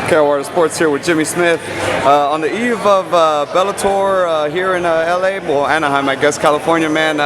Carolina Sports here with Jimmy Smith. On the eve of Bellator here in LA, well, Anaheim, I guess, California, man.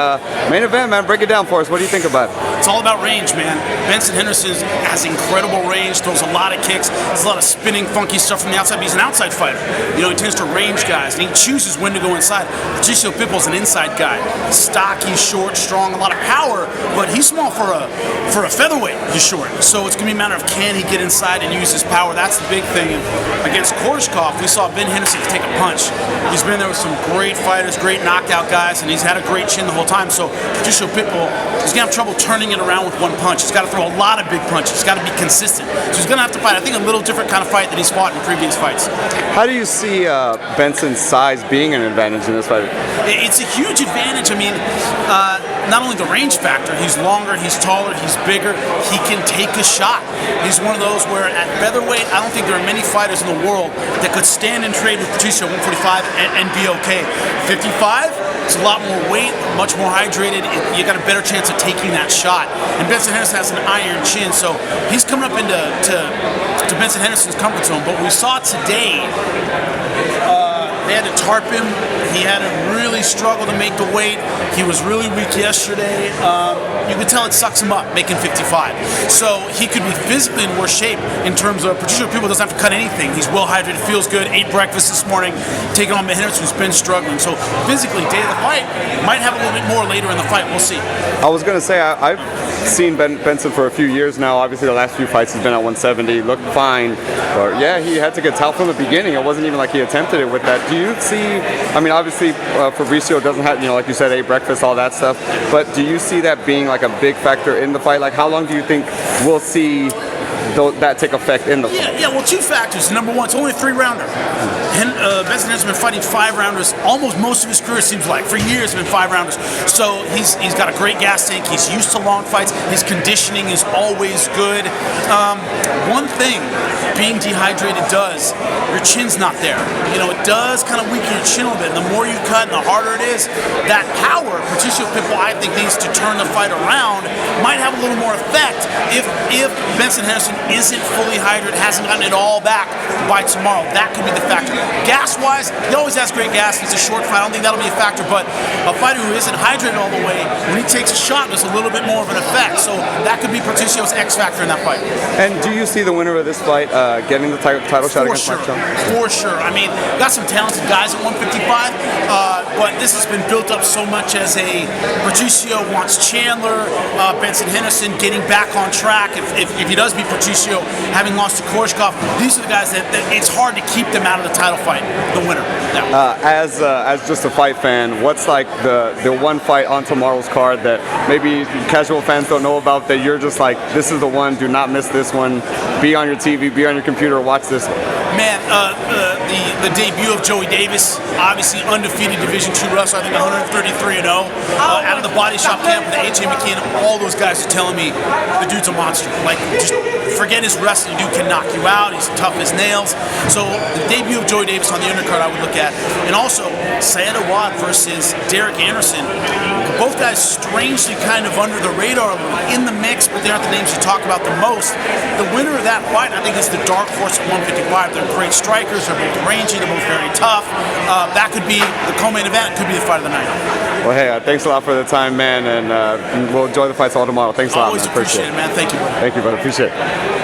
Main event, man. Break it down for us. What do you think about it? It's all about range, man. Benson Henderson has incredible range, throws a lot of kicks, there's a lot of spinning, funky stuff from the outside, but he's an outside fighter. You know, he tends to range guys, and he chooses when to go inside. Pitbull's an inside guy. Stocky, short, strong, a lot of power, but he's small for a featherweight, he's short. So it's going to be a matter of can he get inside and use his power. That's the big thing. And against Koreshkov, we saw Ben Henderson take a punch. He's been there with some great fighters, great knockout guys, and he's had a great chin the whole time. So Pitbull, he's going to have trouble turning it around with one punch. He's got to throw a lot of big punches. He's got to be consistent. So he's going to have to fight, I think, a little different kind of fight than he's fought in previous fights. How do you see Benson's size being an advantage in this fight? It's a huge advantage. I mean, not only the range factor, he's longer, he's taller, he's bigger, he can take a shot. He's one of those where at featherweight, I don't think there are many fighters in the world that could stand and trade with Patricio 145 and be okay. 55, it's a lot more weight, much more hydrated. You got a better chance of taking that shot. And Benson Henderson has an iron chin, so he's coming up into Benson Henderson's comfort zone. But we saw today, they had to tarp him. He had to really struggle to make the weight. He was really weak yesterday. You could tell it sucks him up making 55. So he could be physically in worse shape in terms of Pitbull doesn't have to cut anything. He's well hydrated, feels good, ate breakfast this morning, taking on Ben Henderson, who's been struggling. So physically, day of the fight, might have a little bit more later in the fight. We'll see. I was going to say, I've seen Benson for a few years now. Obviously, the last few fights he's been at 170, looked fine. But yeah, he had to get tough from the beginning. It wasn't even like he attempted it with that. Do you see, I mean, obviously, Fabricio doesn't have, you know, like you said, ate breakfast, all that stuff. But do you see that being like a big factor in the fight? Like, how long do you think we'll see that take effect in the fight? Yeah, well, two factors. Number one, it's only a 3-rounder. Benson Henderson's been fighting 5-rounders almost most of his career, seems like. For years, been 5-rounders. So he's got a great gas tank. He's used to long fights. His conditioning is always good. One thing being dehydrated does, your chin's not there. You know, it does kind of weaken your chin a little bit. And the more you cut and the harder it is, that power, Pitbull, I think, needs to turn the fight around, might have a little more effect if Benson Henderson isn't fully hydrated, hasn't gotten it all back by tomorrow. That could be the factor. Gas-wise, he always has great gas. It's a short fight. I don't think that'll be a factor, but a fighter who isn't hydrated all the way, when he takes a shot, there's a little bit more of an effect. So that could be Patricio's X factor in that fight. And do you see the winner of this fight getting the title shot against Mike Jones? For sure. I mean, got some talented guys at 155, but this has been built up so much as a Patricio wants Chandler, Benson Henderson getting back on track. If he does beat Patricio, having lost to Koreshkov, these are the guys that it's hard to keep them out of the title fight, the winner. Yeah. As just a fight fan, what's like the one fight on tomorrow's card that maybe casual fans don't know about that you're just like, this is the one, do not miss this one, be on your TV, be on your computer, watch this one? Man, the debut of Joey Davis, obviously undefeated Division II wrestler, I think 133-0, out of the body shop camp with AJ McKeon. All those guys are telling me the dude's a monster. Like, just forget his wrestling, the dude can knock you out, he's tough as nails. So the debut of Joey Davis on the undercard I would look at. And also, Sayed Awad versus Derek Anderson. Both guys strangely kind of under the radar, in the mix, but they aren't the names you talk about the most. The winner of that fight, I think, is the dark horse at 155. They're great strikers, they're both rangy, they're both very tough. That could be the co-main event, could be the fight of the night. Well, hey, thanks a lot for the time, man, and we'll enjoy the fights all tomorrow. Thanks a lot, man. Always appreciate it, man. Thank you, brother. Thank you, brother. Appreciate it.